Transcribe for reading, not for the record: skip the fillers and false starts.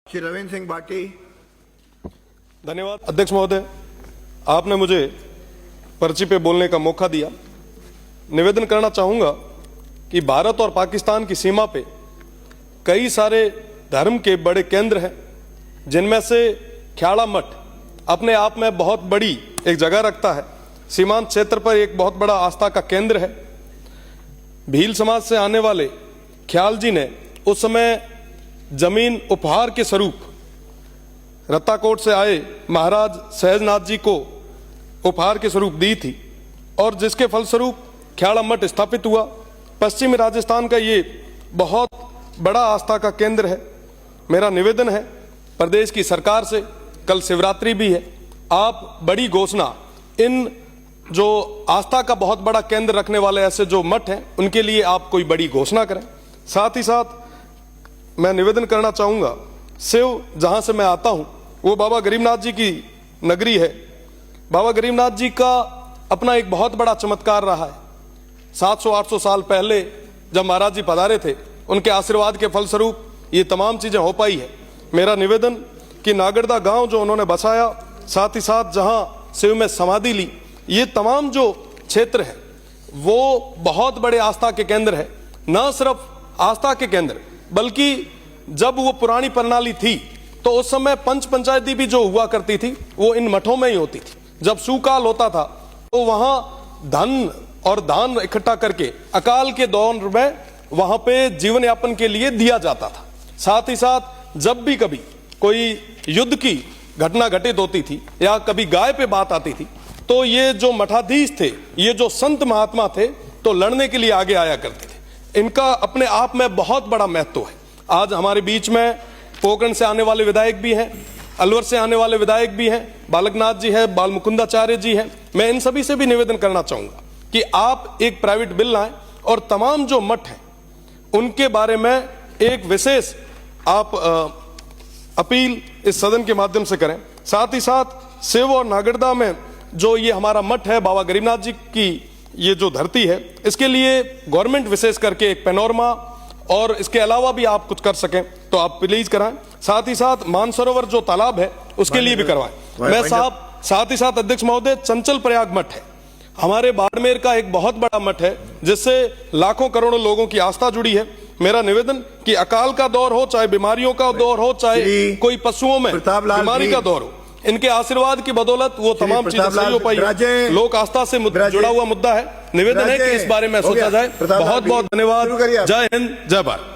श्री रविंद्र सिंह बाटी। धन्यवाद अध्यक्ष महोदय, आपने मुझे पर्ची पे बोलने का मौका दिया। निवेदन करना चाहूंगा कि भारत और पाकिस्तान की सीमा पे कई सारे धर्म के बड़े केंद्र हैं, जिनमें से ख्याड़ा मठ अपने आप में बहुत बड़ी एक जगह रखता है। सीमांत क्षेत्र पर एक बहुत बड़ा आस्था का केंद्र है। भील समाज से आने वाले ख्याल जी ने उस समय जमीन उपहार के स्वरूप रत्ताकोट से आए महाराज सहजनाथ जी को उपहार के स्वरूप दी थी, और जिसके फलस्वरूप ख्याड़ा मठ स्थापित हुआ। पश्चिमी राजस्थान का ये बहुत बड़ा आस्था का केंद्र है। मेरा निवेदन है प्रदेश की सरकार से, कल शिवरात्रि भी है, आप बड़ी घोषणा इन जो आस्था का बहुत बड़ा केंद्र रखने वाले ऐसे जो मठ हैं उनके लिए आप कोई बड़ी घोषणा करें। साथ ही साथ मैं निवेदन करना चाहूंगा, शिव जहां से मैं आता हूं वो बाबा गरीबनाथ जी की नगरी है। बाबा गरीबनाथ जी का अपना एक बहुत बड़ा चमत्कार रहा है। 700-800 साल पहले जब महाराज जी पधारे थे, उनके आशीर्वाद के फलस्वरूप ये तमाम चीजें हो पाई है। मेरा निवेदन कि नागरदा गांव जो उन्होंने बसाया, साथ ही साथ जहां शिव में समाधि ली, ये तमाम जो क्षेत्र है वो बहुत बड़े आस्था के केंद्र है। न सिर्फ आस्था के केंद्र, बल्कि जब वो पुरानी प्रणाली थी तो उस समय पंच पंचायती भी जो हुआ करती थी वो इन मठों में ही होती थी। जब सुकाल होता था तो वहां धन और दान इकट्ठा करके अकाल के दौर में वहां पे जीवन यापन के लिए दिया जाता था। साथ ही साथ जब भी कभी कोई युद्ध की घटना घटित होती थी या कभी गाय पे बात आती थी तो ये जो मठाधीश थे, ये जो संत महात्मा थे, तो लड़ने के लिए आगे आया करते थे। इनका अपने आप में बहुत बड़ा महत्व है। आज हमारे बीच में पोखरण से आने वाले विधायक भी हैं, अलवर से आने वाले विधायक भी हैं, बालकनाथ जी है, बाल मुकुंदाचार्य जी हैं। मैं इन सभी से भी निवेदन करना चाहूंगा कि आप एक प्राइवेट बिल लाएं और तमाम जो मठ हैं उनके बारे में एक विशेष आप अपील इस सदन के माध्यम से करें। साथ ही साथ शिव और नागरदा में जो ये हमारा मठ है, बाबा गरीबनाथ जी की ये जो धरती है, इसके लिए गवर्नमेंट विशेष करके एक पैनोरमा और इसके अलावा भी आप कुछ कर सकें तो आप प्लीज कराएं। साथ ही साथ मानसरोवर जो तालाब है उसके लिए भी करवाएं। मैं साथ ही साथ अध्यक्ष महोदय, चंचल प्रयाग मठ है हमारे बाड़मेर का एक बहुत बड़ा मठ है, जिससे लाखों करोड़ों लोगों की आस्था जुड़ी है। मेरा निवेदन कि अकाल का दौर हो, चाहे बीमारियों का दौर हो, चाहे कोई पशुओं में बीमारी का दौर हो, इनके आशीर्वाद की बदौलत वो तमाम चीजें सही हो पाई है। लोक आस्था से जुड़ा हुआ मुद्दा है। निवेदन है कि इस बारे में सोचा जाए। बहुत बहुत धन्यवाद। जय हिंद, जय भारत।